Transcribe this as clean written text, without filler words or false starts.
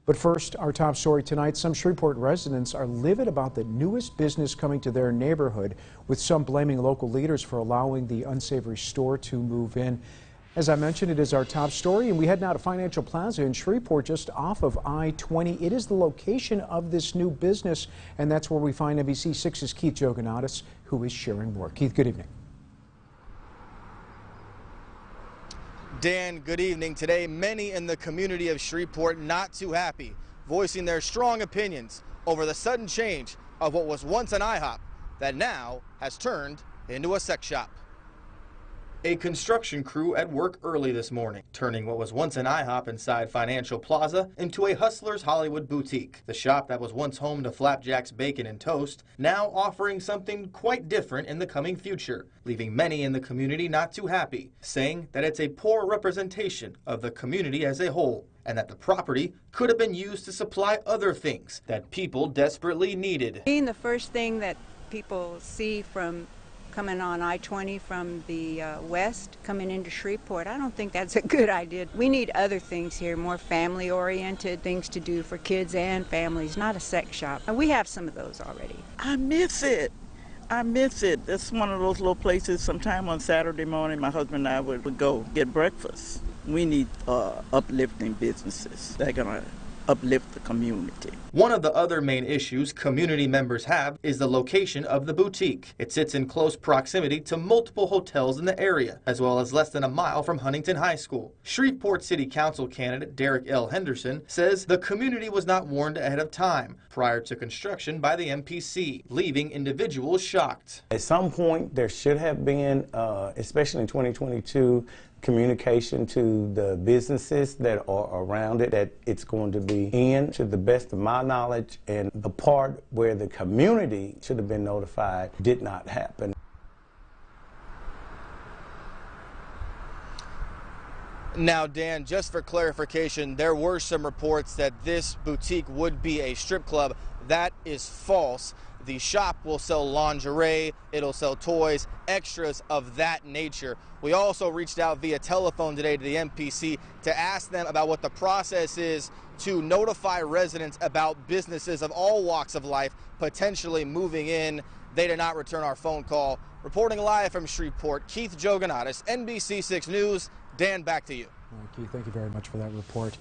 But first, our top story tonight, some Shreveport residents are livid about the newest business coming to their neighborhood, with some blaming local leaders for allowing the unsavory store to move in. As I mentioned, it is our top story, and we head now to Financial Plaza in Shreveport, just off of I-20. It is the location of this new business, and that's where we find NBC6's Keith Jogonatis, who is sharing more. Keith, good evening. Dan, good evening. Today, many in the community of Shreveport not too happy, voicing their strong opinions over the sudden change of what was once an IHOP that now has turned into a sex shop. A construction crew at work early this morning, turning what was once an IHOP inside Financial Plaza into a Hustler's Hollywood boutique. The shop that was once home to Flapjack's Bacon and Toast, now offering something quite different in the coming future, leaving many in the community not too happy, saying that it's a poor representation of the community as a whole, and that the property could have been used to supply other things that people desperately needed. Being the first thing that people see from coming on I-20 from the west, coming into Shreveport, I don't think that's a good idea. We need other things here, more family-oriented things to do for kids and families, not a sex shop. And we have some of those already. I miss it. I miss it. It's one of those little places. Sometime on Saturday morning, my husband and I would go get breakfast. We need uplifting businesses that are going to uplift the community. One of the other main issues community members have is the location of the boutique. It sits in close proximity to multiple hotels in the area, as well as less than a mile from Huntington High School. Shreveport City Council candidate Derek L. Henderson says the community was not warned ahead of time prior to construction by the MPC, leaving individuals shocked. At some point, there should have been, especially in 2022, communication to the businesses that are around it that it's going to be in. To the best of my knowledge, and the part where the community should have been notified did not happen. Now, Dan, just for clarification, there were some reports that this boutique would be a strip club. That is false. The shop will sell lingerie, it'll sell toys, extras of that nature. We also reached out via telephone today to the MPC to ask them about what the process is to notify residents about businesses of all walks of life potentially moving in. They did not return our phone call. Reporting live from Shreveport, Keith Jogonatis, NBC6 News. Dan, back to you. Keith, thank you very much for that report.